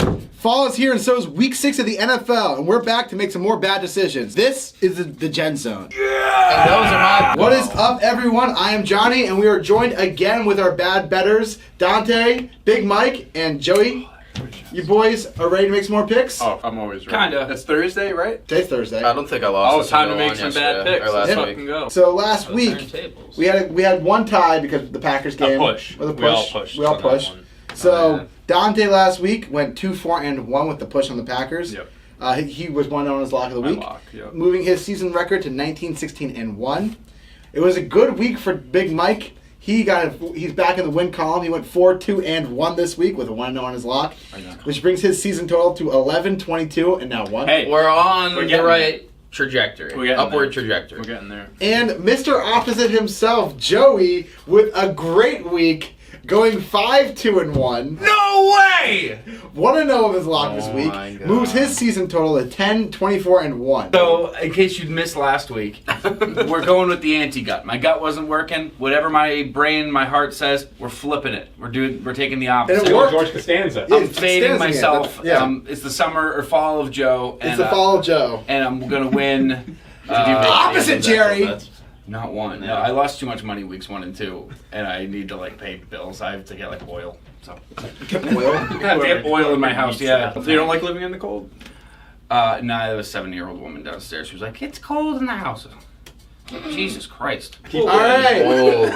Fall is here, and so is Week 6 of the NFL, and we're back to make some more bad decisions. This is the Degenzone. Yeah! And those are my... What is up, everyone? I am Johnny, and we are joined again with our bad betters, Dante, Big Mike, and Joey. You boys are ready to make some more picks? Oh, I'm always ready. Kinda. It's Thursday, right? Today's Thursday. I don't think I lost. Oh, time to make some bad picks. Let's fucking go. So last week, we had one tie because of the Packers game. A push. With a push. We all pushed. So Dante last week went 2-4-1 with the push on the Packers. Yep. He was one on his lock of the week, Yep. moving his season record to 19-16-1. It was a good week for Big Mike. He's back in the win column. He went 4-2-1 this week with a 1-0 on his lock, which brings his season total to 11-22 and now 1. Hey, we're on the right trajectory. Upward trajectory. We're getting there. And Mr. Opposite himself, Joey, with a great week, going 5-2-1. No way! 1-0 of his lock this week. Moves his season total to 10-24-1. So, in case you missed last week, we're going with the anti-gut. My gut wasn't working. Whatever my brain, my heart says, we're flipping it. We're taking the opposite. And it worked. George Costanza. Yeah, I'm fading myself. Yeah. It's the summer or fall of Joe. It's the fall of Joe. And I'm going to win. Opposite Jerry. Not one. No, I lost too much money weeks 1 and 2, and I need to pay bills. I have to get oil. So Oil? I have to get oil in my house. Yeah. So you don't like living in the cold? Nah, there was a 7-year-old woman downstairs. She was like, "It's cold in the house." Jesus Christ! All right,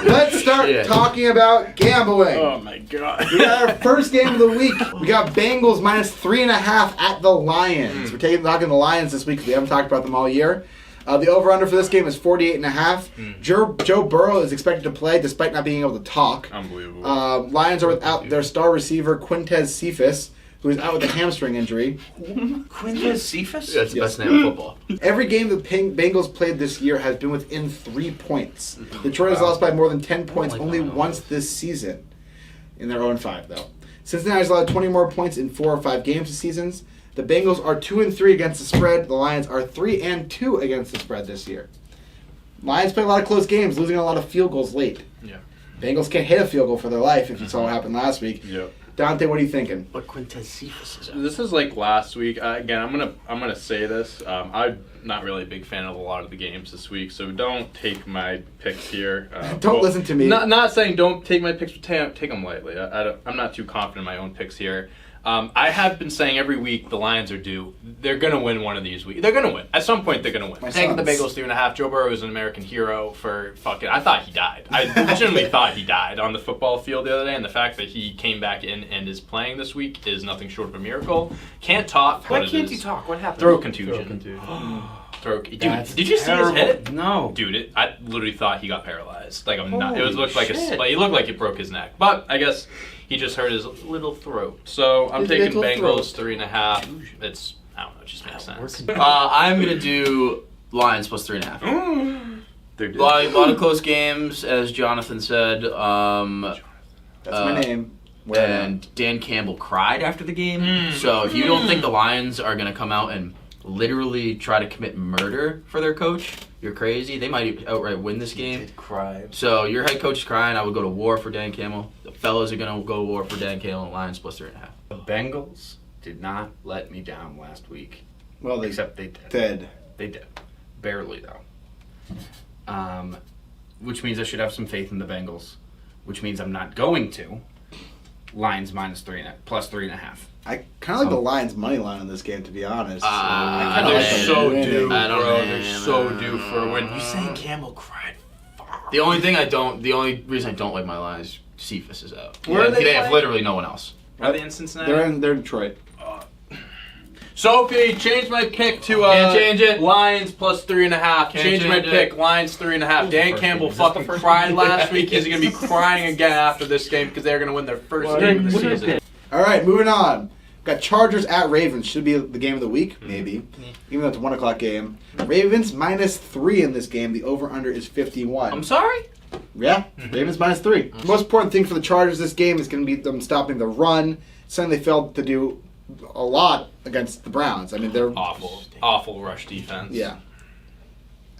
let's start talking about gambling. Oh my God! We got our first game of the week. We got Bengals -3.5 at the Lions. We're talking the Lions this week because we haven't talked about them all year. The over-under for this game is 48.5. Joe Burrow is expected to play despite not being able to talk. Unbelievable. Lions are without their star receiver, Quintez Cephas, who is out with a hamstring injury. Quintez Cephas? That's the best name in football. Every game the Bengals played this year has been within 3 points. Detroit has lost by more than 10 points only once this season. In their 0-5, though. Cincinnati has allowed 20 more points in 4 or 5 games this season. The Bengals are 2-3 against the spread. The Lions are 3-2 against the spread this year. Lions play a lot of close games, losing a lot of field goals late. Yeah. Bengals can't hit a field goal for their life, if you saw what happened last week. Yeah. Dante, what are you thinking? What Quintez Cephas is This is like last week. Again, I'm gonna say this. I'm not really a big fan of a lot of the games this week, so don't take my picks here. Don't listen to me. Not saying don't take my picks, but take them lightly. I'm not too confident in my own picks here. I have been saying every week the Lions are due. They're going to win one of these weeks. They're going to win. At some point, they're going to win. Taking the Bengals 3.5. Joe Burrow is an American hero for fucking... I thought he died. I legitimately thought he died on the football field the other day, and the fact that he came back in and is playing this week is nothing short of a miracle. Can't talk. Why can't he talk? What happened? Throat contusion. Dude, did you see his head? No. Dude, I literally thought he got paralyzed. Like, it looked like he looked like he broke his neck. But I guess he just hurt his little throat. So I'm taking Bengals 3.5. It's, I don't know, it just makes sense. I'm going to do Lions plus 3.5. A lot of close games, as Jonathan said. That's my name. And Dan Campbell cried after the game. So if you don't think the Lions are going to come out and literally try to commit murder for their coach, you're crazy. They might outright win this game. He did cry. So your head coach is crying. I would go to war for Dan Campbell. The fellas are going to go to war for Dan Campbell. Lions plus 3.5. The Bengals did not let me down last week. Well, Except they did. They did. Barely, though. Which means I should have some faith in the Bengals. Which means I'm not going to. Lions plus 3.5. I kind of like the Lions' money line in this game, to be honest. They're so due, bro. They're so due for a win. You saying Campbell cried? The only reason I don't like my Lions is Cephas is out. Where are they have literally no one else. Are they in Cincinnati? They're in Detroit. Sophie, change my pick to Can't change it. Lions plus 3.5. Change my pick, Lions 3.5. Dan Campbell fucking cried last week. He's gonna be crying again after this game because they're gonna win their first game of the season. All right, moving on. Got Chargers at Ravens. Should be the game of the week, maybe. Even though it's a 1 o'clock game. Ravens -3 in this game. The over-under is 51. I'm sorry? Yeah, Ravens -3. The most important thing for the Chargers this game is going to be them stopping the run. Something they failed to do a lot against the Browns. I mean, they're... Awful rush defense. Yeah.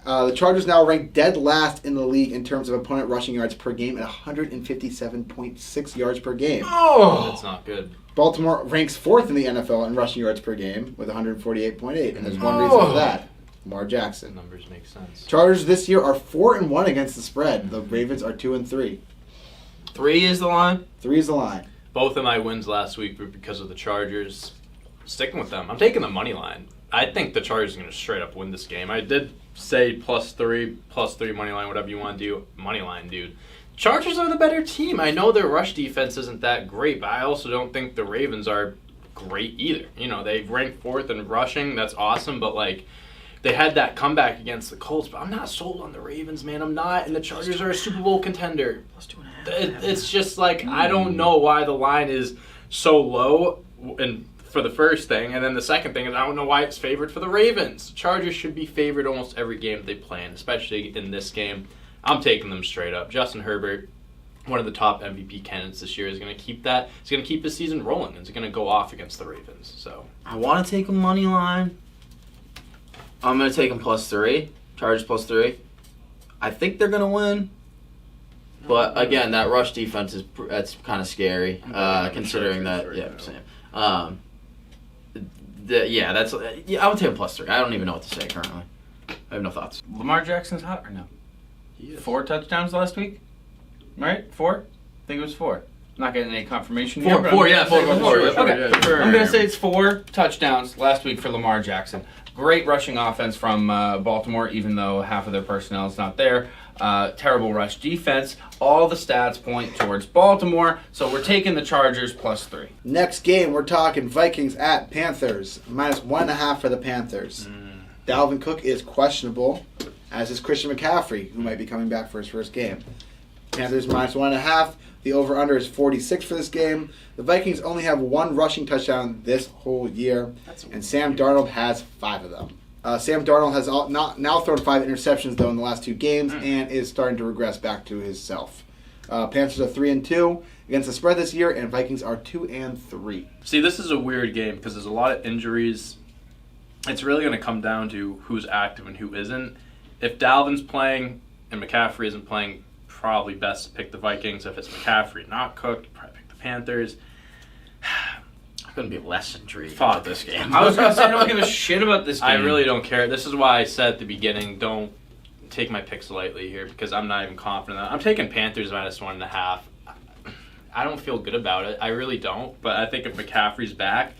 The Chargers now rank dead last in the league in terms of opponent rushing yards per game at 157.6 yards per game. Oh! That's not good. Baltimore ranks 4th in the NFL in rushing yards per game with 148.8, and there's one reason for that. Lamar Jackson. Numbers make sense. Chargers this year are 4-1 against the spread. The Ravens are 2-3. 3 is the line. 3 is the line. Both of my wins last week were because of the Chargers. Sticking with them. I'm taking the money line. I think the Chargers are going to straight up win this game. I did say +3 money line, whatever you want to do. Money line, dude. Chargers are the better team. I know their rush defense isn't that great, but I also don't think the Ravens are great either. You know, they rank 4th in rushing. That's awesome, but like, they had that comeback against the Colts, but I'm not sold on the Ravens, man. I'm not, and the Chargers are a Super Bowl contender. It's just like, I don't know why the line is so low and for the first thing, and then the second thing is I don't know why it's favored for the Ravens. Chargers should be favored almost every game that they play in, especially in this game. I'm taking them straight up. Justin Herbert, one of the top MVP candidates this year, is going to keep that. He's going to keep his season rolling. He's going to go off against the Ravens. So I want to take a money line. I'm going to take them +3. Chargers +3. I think they're going to win. But again, that rush defense that's kind of scary, considering that. Yeah, same. I would take a +3. I don't even know what to say currently. I have no thoughts. Lamar Jackson's hot right now. 4 touchdowns last week, right? 4? I think it was 4. Not getting any confirmation here. 4, yeah, 4. Okay, I'm going to say it's 4 touchdowns last week for Lamar Jackson. Great rushing offense from Baltimore, even though half of their personnel is not there. Terrible rush defense. All the stats point towards Baltimore, so we're taking the Chargers +3. Next game, we're talking Vikings at Panthers. -1.5 for the Panthers. Dalvin Cook is questionable, as is Christian McCaffrey, who might be coming back for his first game. Panthers -1.5. The over-under is 46 for this game. The Vikings only have 1 rushing touchdown this whole year, and Sam Darnold has 5 of them. Sam Darnold has now thrown 5 interceptions, though, in the last 2 games, and is starting to regress back to his self. Panthers are 3-2 against the spread this year, and Vikings are 2-3. See, this is a weird game because there's a lot of injuries. It's really going to come down to who's active and who isn't. If Dalvin's playing and McCaffrey isn't playing, probably best to pick the Vikings. If it's McCaffrey not cooked, probably pick the Panthers. I couldn't be less intrigued Fuck about this game. I was going to say I don't give a shit about this game. I really don't care. This is why I said at the beginning, don't take my picks lightly here because I'm not even confident. I'm taking Panthers -1.5. I don't feel good about it. I really don't. But I think if McCaffrey's back,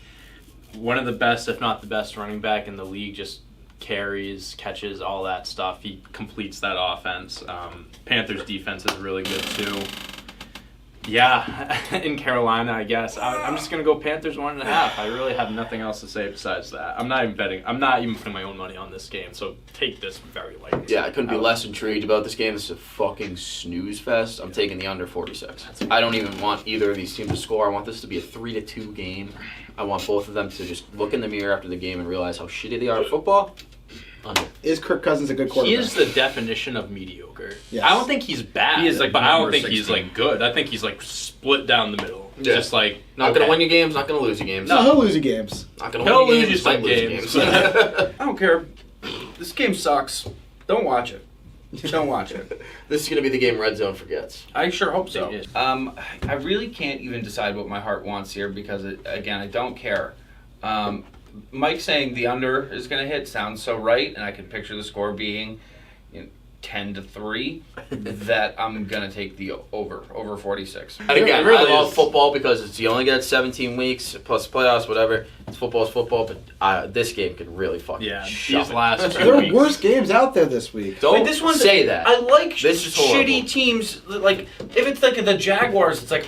one of the best, if not the best running back in the league, just carries, catches, all that stuff. He completes that offense. Panthers defense is really good too. Yeah, in Carolina, I guess. I'm just going to go Panthers 1.5. I really have nothing else to say besides that. I'm not even betting. I'm not even putting my own money on this game, so take this very lightly. Yeah, I couldn't be less intrigued about this game. This is a fucking snooze fest. I'm taking the under 46. I don't even want either of these teams to score. I want this to be a 3-2 game. I want both of them to just look in the mirror after the game and realize how shitty they are at football. Under. Is Kirk Cousins a good quarterback? He is the definition of mediocre. Yes. I don't think he's bad, He is like but I don't think 16. he's like good. I think he's like split down the middle. Yeah. Just like Not going to win your games, not going to lose your games. No, he'll lose you games. Not going to He'll win your lose you games, some might lose your games. I don't care. This game sucks. Don't watch it. Don't watch it. This is going to be the game Red Zone forgets. I sure hope so. It is. I really can't even decide what my heart wants here because, again, I don't care. Mike saying the under is going to hit sounds so right, and I can picture the score being 10-3. That I'm going to take the over 46. And again, It really I love is. football because you only get 17 weeks plus playoffs, whatever. It's football, but this game could really fucking shove these it. last 2 There are weeks. worse games out there this week. Don't Wait, this one's- say that. I like This is horrible. shitty teams. Like if it's like the Jaguars, it's like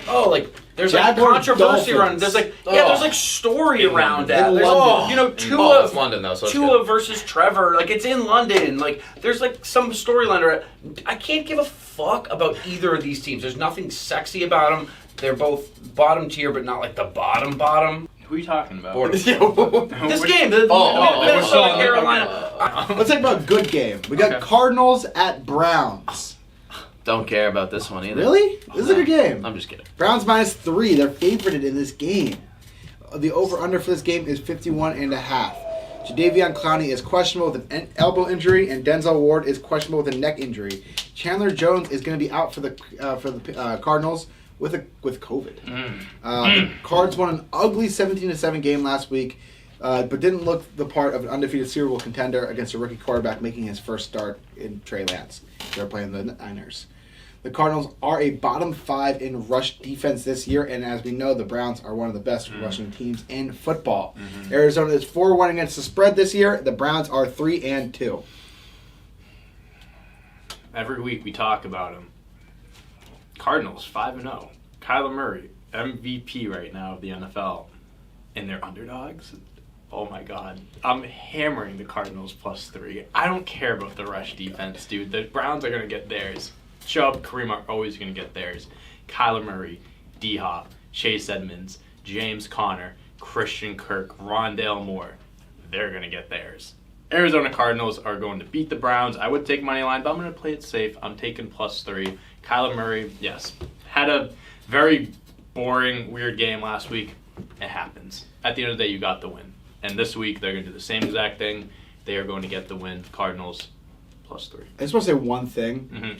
there's Jaguars, like controversy Dolphins. around. There's like there's like story In around London. that. In There's London. Tua, it's London though, so it's Tua good. versus Trevor. Like it's in London. Like there's like some storyline. I can't give a fuck about either of these teams. There's nothing sexy about them. They're both bottom tier, but not like the bottom. Who are you talking about? Board. This game, the Oh, Minnesota oh, Carolina. Let's talk about a good game. We got Okay. Cardinals at Browns. Don't care about this one either. Really? This is a good game. I'm just kidding. Browns -3. They're favorited in this game. The over-under for this game is 51.5. Jadeveon Clowney is questionable with an elbow injury, and Denzel Ward is questionable with a neck injury. Chandler Jones is going to be out for the Cardinals with COVID. The Cards won an ugly 17-7 game last week, but didn't look the part of an undefeated Super Bowl contender against a rookie quarterback making his first start in Trey Lance. They're playing the Niners. The Cardinals are a bottom 5 in rush defense this year, and as we know, the Browns are one of the best rushing teams in football. Arizona is 4-1 against the spread this year. The Browns are 3-2. Every week we talk about them. Cardinals 5-0. Kyler Murray, MVP right now of the NFL, and they're underdogs. Oh my God, I'm hammering the Cardinals +3. I don't care about the rush defense, dude. The Browns are gonna get theirs. Chubb, Kareem are always gonna get theirs. Kyler Murray, D-Hop, Chase Edmonds, James Conner, Christian Kirk, Rondale Moore, they're gonna get theirs. Arizona Cardinals are going to beat the Browns. I would take money line, but I'm going to play it safe. I'm taking +3. Kyler Murray, yes, had a very boring, weird game last week. It happens. At the end of the day, you got the win. And this week, they're going to do the same exact thing. They are going to get the win. Cardinals +3. I just want to say one thing. Mm-hmm.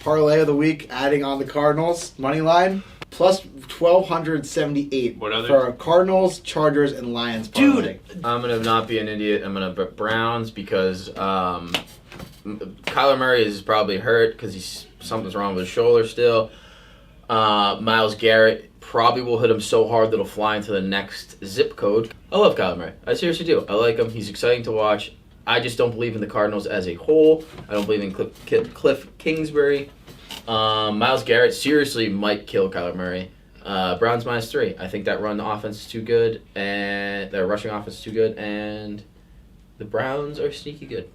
Parlay of the week, adding on the Cardinals money line. Plus 1,278 for Cardinals, Chargers, and Lions. Dude, I'm going to not be an idiot. I'm going to bet Browns because Kyler Murray is probably hurt because something's wrong with his shoulder still. Myles Garrett probably will hit him so hard that he'll fly into the next zip code. I love Kyler Murray. I seriously do. I like him. He's exciting to watch. I just don't believe in the Cardinals as a whole. I don't believe in Cliff Kingsbury. Myles Garrett seriously might kill Kyler Murray. Browns -3. I think that run offense is too good, and their rushing offense is too good, and the Browns are sneaky good.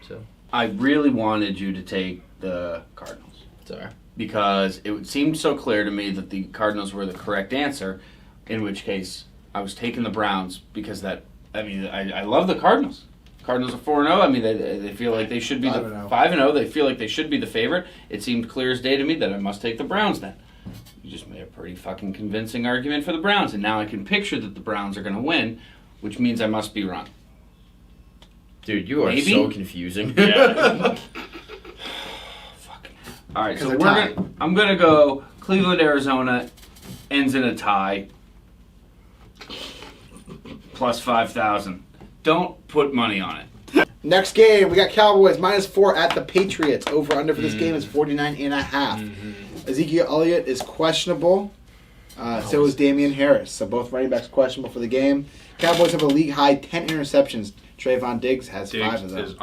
So I really wanted you to take the Cardinals. Sorry. Because it seemed so clear to me that the Cardinals were the correct answer, in which case I was taking the Browns because I love the Cardinals. Cardinals are 4-0. I mean, they feel like they should be 5-0. They feel like they should be the favorite. It seemed clear as day to me that I must take the Browns then. You just made a pretty fucking convincing argument for the Browns, and now I can picture that the Browns are going to win, which means I must be wrong. Dude, you are so confusing. Yeah. Fucking. All right, so I'm going to go Cleveland, Arizona, ends in a tie, plus 5,000. Don't put money on it. Next game, we got Cowboys -4 at the Patriots. Over under for this game is 49.5. Ezekiel Elliott is questionable. So is Damian Harris. So both running backs questionable for the game. Cowboys have a league high 10 interceptions. Trayvon Diggs has 5 of them. Is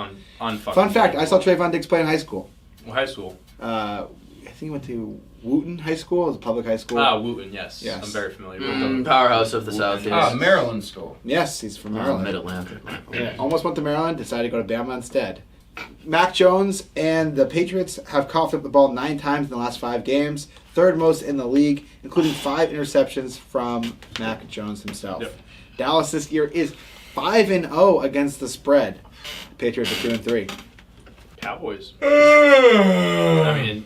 Fun fact: I saw Trayvon Diggs play in high school. What high school? I think he went to Wooten High School. It was a public high school. Wooten, yes. I'm very familiar with them. Powerhouse of the South. Maryland school. Yes, he's from Maryland. Mid-Atlantic. Yeah, almost went to Maryland, decided to go to Bama instead. Mac Jones and the Patriots have coughed up the ball 9 times in the last 5 games, third most in the league, including 5 interceptions from Mac Jones himself. Yep. Dallas this year is 5-0 against the spread. The Patriots are 2-3. Cowboys. I mean,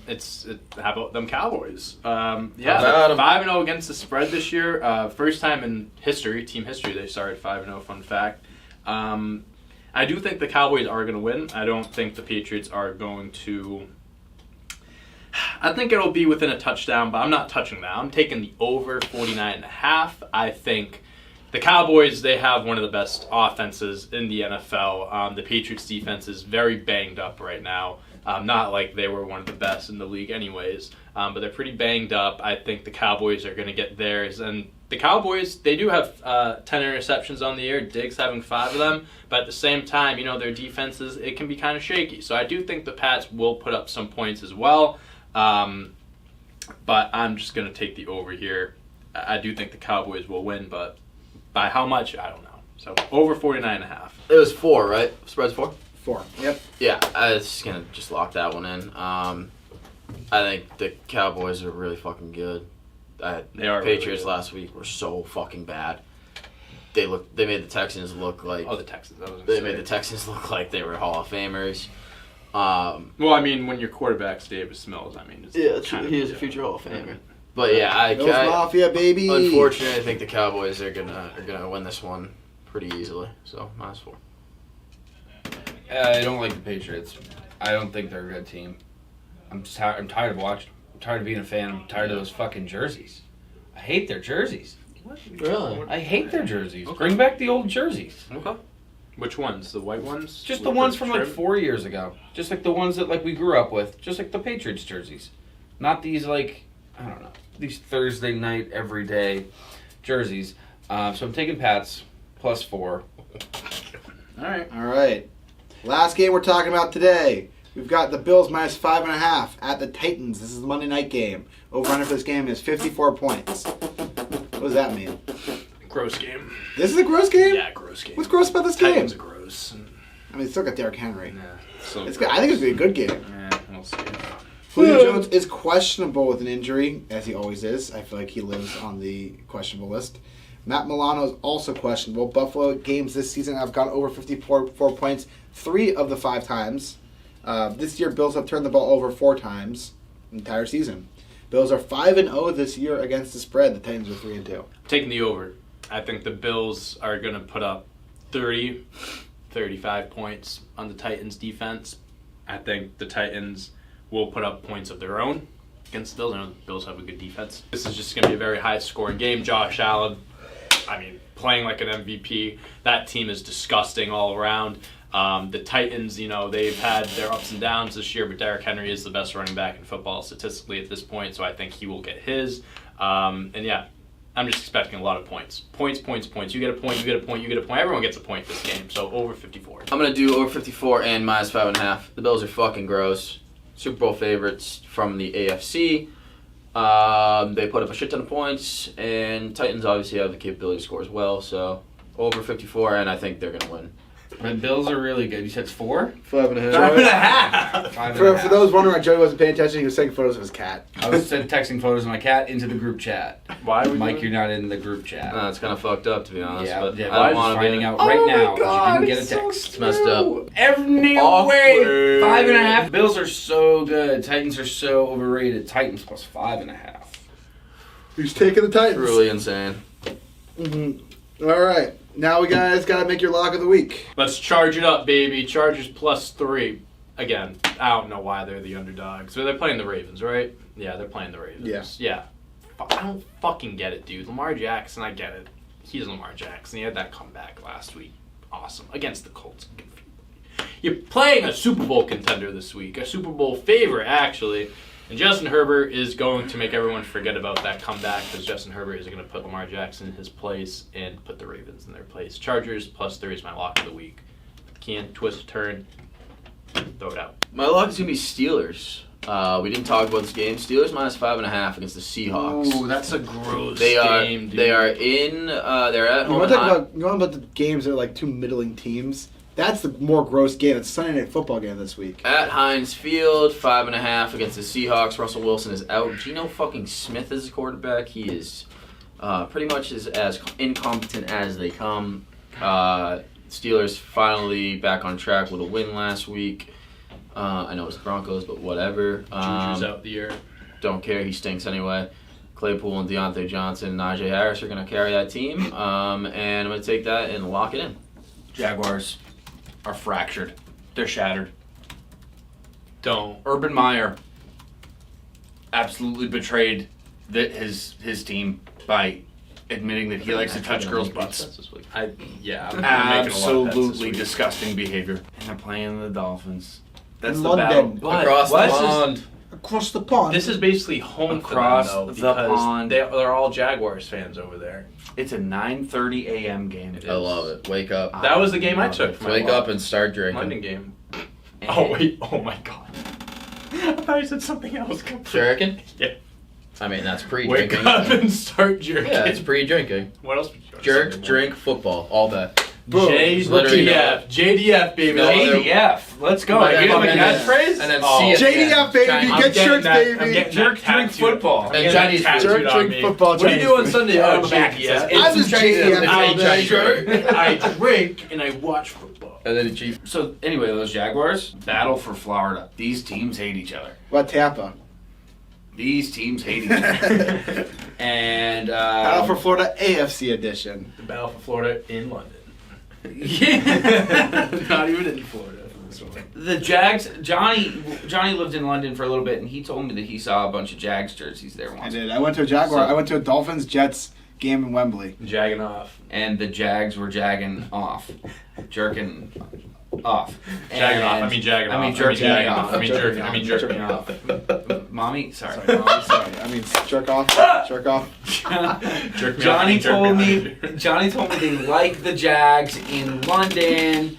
how about them Cowboys? 5-0 against the spread this year. First time in team history, they started 5-0. Fun fact. I do think the Cowboys are going to win. I don't think the Patriots are going to. I think it'll be within a touchdown, but I'm not touching that. I'm taking the over 49.5. I think the Cowboys, they have one of the best offenses in the NFL. The Patriots defense is very banged up right now. Not like they were one of the best in the league anyways, but they're pretty banged up. I think the Cowboys are going to get theirs. And the Cowboys, they do have 10 interceptions on the year, Diggs having 5 of them, but at the same time, their defenses, it can be kind of shaky. So I do think the Pats will put up some points as well, but I'm just going to take the over here. I do think the Cowboys will win, but by how much, I don't know. So over 49.5. It was 4, right? Spread's 4? 4. Yep. Yeah, I was just going to just lock that one in. I think the Cowboys are really fucking good. They are. Patriots really last week were so fucking bad. They made the Texans look like. Oh, the Texans. Made the Texans look like they were Hall of Famers. Well, I mean, when your quarterback's Davis Mills, I mean, he is a future Hall of Famer. But yeah, I Mafia, baby. Unfortunately, I think the Cowboys are gonna win this one pretty easily. So -4. I don't like the Patriots. I don't think they're a good team. I'm tired of watching them. I'm tired of being a fan. I'm tired of those fucking jerseys. I hate their jerseys. What? Really? I hate their jerseys. Okay. Bring back the old jerseys. Okay. Which ones? The white ones? Just With the ones from like trim? 4 years ago. Just like the ones that like we grew up with. Just like the Patriots jerseys. Not these like, I don't know, these Thursday night everyday jerseys. So I'm taking Pats +4. All right. All right. Last game we're talking about today. We've got the Bills -5.5 at the Titans. This is the Monday night game. Over-under for this game is 54 points. What does that mean? Gross game. This is a gross game? Yeah, gross game. What's gross about this game? Titans are gross. I mean, it's still got Derrick Henry. Yeah. So It's good. I think it's going to be a good game. Yeah, we'll see. Julio Jones is questionable with an injury, as he always is. I feel like he lives on the questionable list. Matt Milano is also questionable. Buffalo games this season have gone over 54 points 3 of the 5 times. This year, Bills have turned the ball over 4 times the entire season. Bills are 5-0 this year against the spread. The Titans are 3-2. Taking the over. I think the Bills are going to put up 30, 35 points on the Titans' defense. I think the Titans will put up points of their own against the Bills. I know the Bills have a good defense. This is just going to be a very high-scoring game. Josh Allen, I mean, playing like an MVP. That team is disgusting all around. The Titans, you know, they've had their ups and downs this year, but Derrick Henry is the best running back in football statistically at this point, so I think he will get his. And yeah, I'm just expecting a lot of points. Points. You get a point, you get a point, you get a point. Everyone gets a point this game, so over 54. I'm going to do over 54 and -5.5. The Bills are fucking gross. Super Bowl favorites from the AFC. They put up a shit ton of points, and Titans obviously have the capability to score as well, so over 54, and I think they're going to win. The Bills are really good. You said it's 4? 5.5. 5.5. 5.5. For those wondering why Joey wasn't paying attention, he was taking photos of his cat. I was texting photos of my cat into the group chat. Why are we Mike, doing- you're not in the group chat. It's kind of fucked up, to be honest. yeah, but yeah, I I'm don't want just to finding be out right now because you didn't get a it's so text. It's messed up. Every Awkward. way, 5.5. Bills are so good. Titans are so overrated. Titans +5.5. Who's taking the Titans? Truly insane. Mm-hmm. All right. Now we guys got to make your lock of the week. Let's charge it up, baby. Chargers +3. Again, I don't know why they're the underdogs. So they're playing the Ravens, right? Yeah, they're playing the Ravens. Yeah. I don't fucking get it, dude. Lamar Jackson, I get it. He's Lamar Jackson. He had that comeback last week. Awesome. Against the Colts. You're playing a Super Bowl contender this week. A Super Bowl favorite, actually. And Justin Herbert is going to make everyone forget about that comeback because Justin Herbert is going to put Lamar Jackson in his place and put the Ravens in their place. Chargers +3 is my lock of the week. Can't twist, turn, throw it out. My lock is going to be Steelers. We didn't talk about this game. Steelers -5.5 against the Seahawks. Ooh, that's a gross They are. game, dude. They are in. They're at You home. want to talk about the games that are like 2 middling teams? That's the more gross game. It's a Sunday Night Football game this week. At Heinz Field, 5.5 against the Seahawks. Russell Wilson is out. Geno fucking Smith is the quarterback. He is pretty much as incompetent as they come. Steelers finally back on track with a win last week. I know it's the Broncos, but whatever. Juju's out the year. Don't care. He stinks anyway. Claypool and Deontay Johnson and Najee Harris are going to carry that team. And I'm going to take that and lock it in. Jaguars are fractured. They're shattered. Don't. Urban Meyer absolutely betrayed his team by admitting that he likes to touch girls' butts. I'm making a lot of bets this Absolutely week. disgusting behavior. And they're playing the Dolphins. That's In the London. battle. But Across the what? pond. Across the pond. This is basically home Across for them, though, the because pond. they're all Jaguars fans over there. It's a 9:30 a.m. game. I love it. Wake up. That was the game I took. For my Wake walk. up and start drinking. London game. And- Oh wait! Oh my god! I thought you said something else. Jerking? Yeah. I mean, that's Wake pre-drinking. up and start jerking. Yeah, it's pre-drinking. What else? Would you go to Jerk, Sunday drink, football, all day. Boom. Literally JDF, baby. No Let's other- JDF. Let's go. Right, You have a and then- catchphrase? and then Oh. CFN. JDF, baby. Chinese- I'm Get getting shirts, that- baby. I'm getting Jerk, that drink, tattooed. football. I'm And getting Chinese that food. tattooed Jerk, on drink, me. football, What do you Chinese do on food. Sunday? On Oh, the back it says, JDF. "It's I'm some just Chinese JDF. food." I all day. drink, I drink, and I watch football. And then Chief. So anyway, those Jaguars battle for Florida. These teams hate each other. What Tampa? These teams hate each other. And Battle for Florida AFC edition. The battle for Florida in London. yeah. Not even in Florida. The Jags, Johnny lived in London for a little bit, and he told me that he saw a bunch of Jags jerseys there I once. did. I went to a I went to a Dolphins Jets game in Wembley. Jagging off. And the Jags were jagging off. Jerking off. Jagging off. I mean jagging off. I mean jerking off. I mean jerking off. Mommy, sorry. Sorry, Mommy, sorry. I mean, jerk off. Jerk off. Jerk me Johnny off, told jerk me. Johnny told me they like the Jags in London.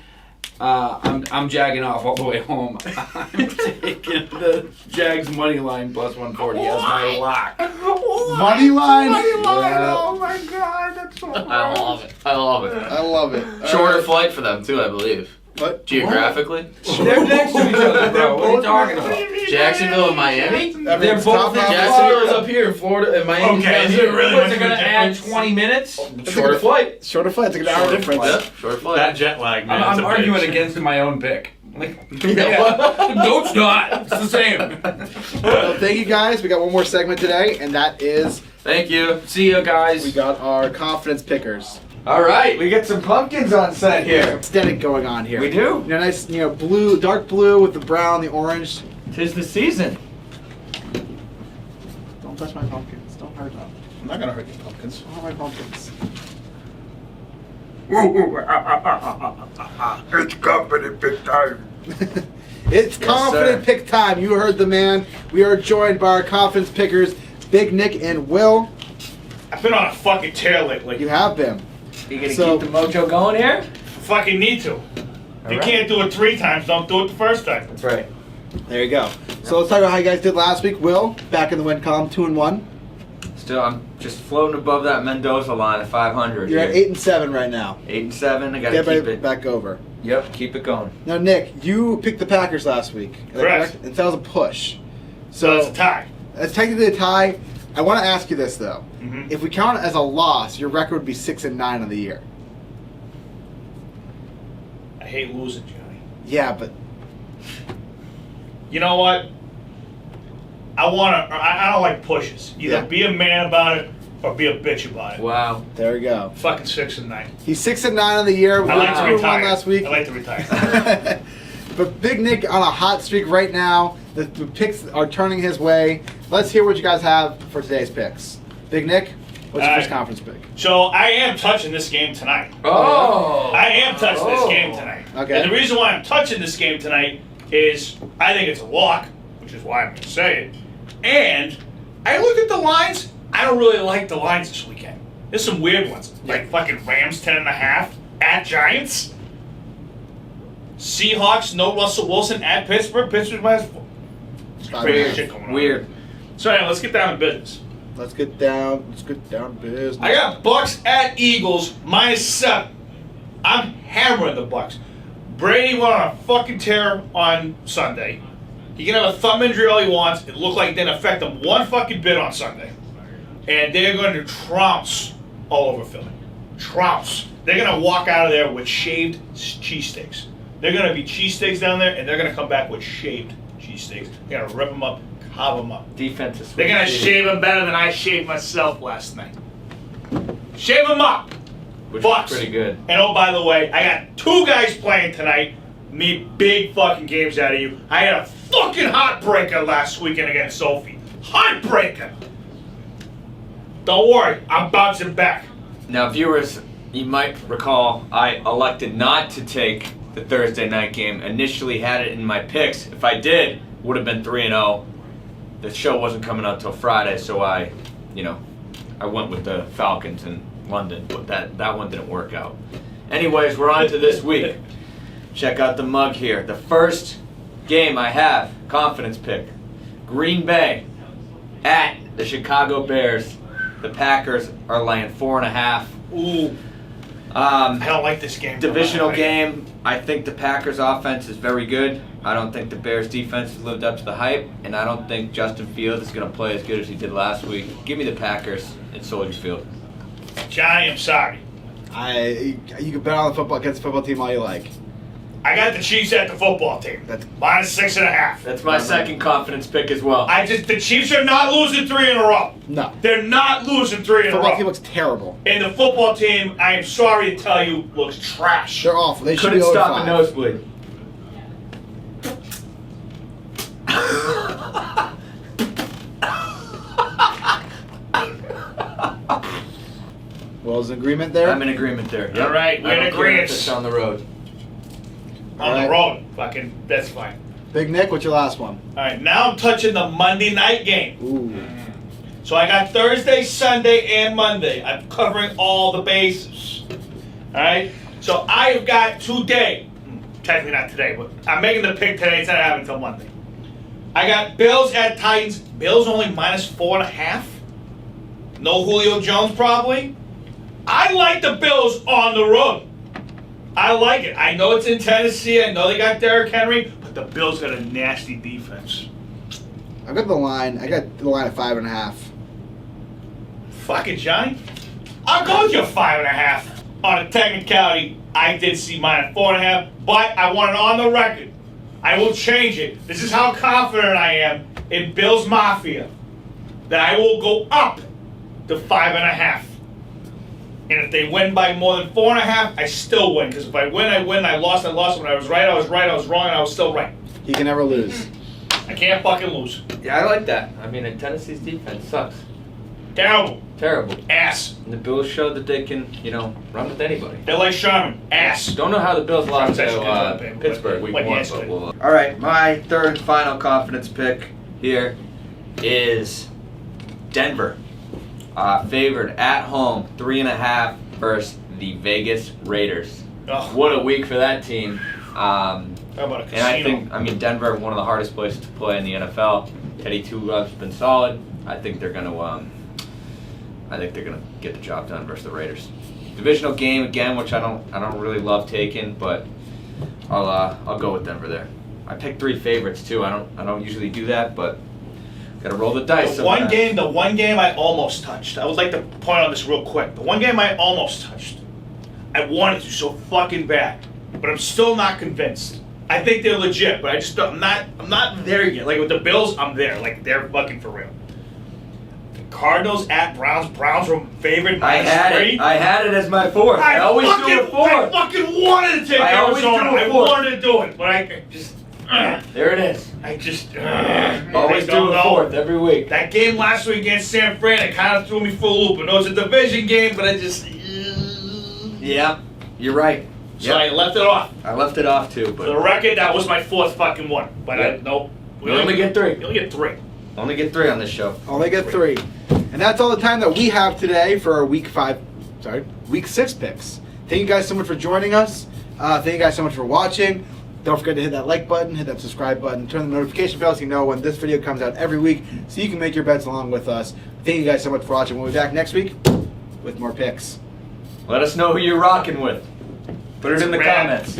I'm jagging off all the way home. I'm taking the Jags money line plus 140 as my lock. Money line. Yeah. Oh my God, that's so I love it. I love it. I love it. Shorter flight for them too, I believe. What? Geographically, They're next to each other, bro. What are you talking about? Jacksonville and Miami. They're both in Jacksonville is up here in Florida, and Miami. Okay, is is it really What's much it of a gonna add? difference? 20 minutes? Shorter flight. Shorter flight. It's like an hour difference. Yeah, shorter flight. That jet lag, man. I'm it's a arguing bitch. against my own pick. Like, no, it's not. It's the same. Well, thank you guys. We got one more segment today, and that is Thank you. See ya, guys. we got our confidence pickers. All right, we get some pumpkins on set here. Aesthetic going on here. We do. Nice, blue, dark blue with the brown, the orange. 'Tis the season. Don't touch my pumpkins. Don't hurt them. I'm not gonna hurt your pumpkins. Don't hurt my pumpkins. It's company big time. It's confident sir. pick time. You heard the man. We are joined by our confidence pickers, Big Nick and Will. I've been on a fucking tear lately. You have been. You gonna So- keep the mojo going here? Fucking need to. If you can't do it 3 times, don't do it the first time. That's right. There you go. So let's talk about how you guys did last week. Will, back in the win column, 2-1. Still, I'm just floating above that Mendoza line at 500. You're at here. 8-7 right now. 8-7. I gotta Get keep back, it. back over. Yep, keep it going. Now, Nick, you picked the Packers last week. Is that Correct. And that was a push. So it's a tie. It's technically a tie. I want to ask you this though: Mhm. if we count it as a loss, your record would be 6-9 on the year. I hate losing, Johnny. Yeah, but You know what? I don't like pushes. Either Yeah. be a man about it or be a bitch about it. Wow. there we go. Fucking 6-9. He's 6-9 on the year. We I like to won retire. last week. I like to retire. But Big Nick on a hot streak right now. The picks are turning his way. Let's hear what you guys have for today's picks. Big Nick, what's your All first right. conference pick? So I am touching this game tonight. Oh. I am touching this game tonight. Okay. And the reason why I'm touching this game tonight is I think it's a lock, which is why I'm going to say it. And I looked at the lines. I don't really like the lines this weekend. There's some weird ones. Like fucking Rams 10.5 at Giants. Seahawks, no Russell Wilson at Pittsburgh. Pittsburgh minus 4. It's crazy shit going on. Weird. So anyway, let's get down to business. Let's get down to business. I got Bucks at Eagles -7. I'm hammering the Bucks. Brady went on a fucking tear on Sunday. He can have a thumb injury all he wants. It looked like it didn't affect him one fucking bit on Sunday. And they're going to trounce all over Philly. Trounce. They're going to walk out of there with shaved cheesesteaks. They're going to be cheesesteaks down there, and they're going to come back with shaved cheesesteaks. They're going to rip them up, carve them up. Defense is They're going to shave them better than I shaved myself last night. Shave them up. Which Bucks. is pretty good. And oh, by the way, I got 2 guys playing tonight. Need big fucking games out of you. I had a fucking heartbreaker last weekend against Sophie. Heartbreaker. Don't worry, I'm bouncing back. Now, viewers, you might recall I elected not to take the Thursday night game. Initially had it in my picks. If I did, would have been 3-0. The show wasn't coming out till Friday, so I went with the Falcons in London, but that one didn't work out. Anyways, we're on to this week. Check out the mug here. The first game I have, confidence pick. Green Bay at the Chicago Bears. The Packers are laying 4.5. Ooh, Um, I don't like this game. Divisional game. I think the Packers offense is very good. I don't think the Bears defense has lived up to the hype, and I don't think Justin Fields is going to play as good as he did last week. Give me the Packers in Soldier Field. Johnny, I'm sorry. You can bet on the football against the football team all you like. I got the Chiefs at the football team. That's- -6.5. That's my second confidence pick as well. The Chiefs are not losing 3 in a row. No. They're not losing 3 in a Football team row. looks terrible. And the football team, I am sorry to tell you, looks trash. They're awful. They should Couldn't be stop a 0-5. nosebleed. All's in agreement there? I'm in agreement there. All right, we're in I don't care if agreement. it's on the road. On the road. Fucking, that's fine. Big Nick, what's your last one? All right, now I'm touching the Monday night game. Ooh. So I got Thursday, Sunday, and Monday. I'm covering all the bases. All right? So I've got today, technically not today, but I'm making the pick today. It's not happening until Monday. I got Bills at Titans. Bills only -4.5. No Julio Jones probably. I like the Bills on the road. I like it. I know it's in Tennessee. I know they got Derrick Henry, but the Bills got a nasty defense. I got the line. I got the line at 5.5. Fuck it, Johnny. I'll go with your 5.5. On a technicality, I did see mine at 4.5, but I want it on the record. I will change it. This is how confident I am in Bills Mafia that I will go up to 5.5. And if they win by more than 4.5, I still win. Because if I win, I win. I lost. When I was right, I was right. I was wrong, and I was still right. He can never lose. I can't fucking lose. Yeah, I like that. I mean, Tennessee's defense sucks. Terrible. Terrible. Ass. And the Bills showed that they can, run with anybody. They're like Sherman. Ass. Don't know how the Bills lost Conversation to comes up, Pittsburgh week like 1, yesterday. but we'll... All right, my third and final confidence pick here is Denver. Favored at home, 3.5 versus the Vegas Raiders. Ugh. What a week for that team. How about a casino? And I think, Denver, one of the hardest places to play in the NFL. Teddy Two Gloves has been solid. I think they're gonna get the job done versus the Raiders. Divisional game again, which I don't really love taking, but I'll go with Denver there. I picked 3 favorites too. I don't usually do that, but gotta roll the dice. The one game I almost touched. I would like to point on this real quick. The one game I almost touched. I wanted to so fucking bad, but I'm still not convinced. I think they're legit, but I'm not there yet. Like with the Bills, I'm there. Like they're fucking for real. The Cardinals at Browns. Browns were favored I had -3. it. I had it as my 4th. I always do a 4th. I fucking wanted to take I always Arizona. do a I 4th. wanted to do it, but I just. There it is. I just. Always I do don't a know. 4th every week. That game last week against San Fran, it kind of threw me for a loop. I know it's a division game, but I just. Yeah, you're right. So I left it off. I left it off too, For the but record, that was my 4th fucking one. But Yep. nope. We only get 3. You only get 3. only get 3 on this show. Only get 3. And that's all the time that we have today for our week 6 picks. Thank you guys so much for joining us. Thank you guys so much for watching. Don't forget to hit that like button, hit that subscribe button, turn the notification bell so you know when this video comes out every week so you can make your bets along with us. Thank you guys so much for watching. We'll be back next week with more picks. Let us know who you're rocking with. Put it in the Rad. comments.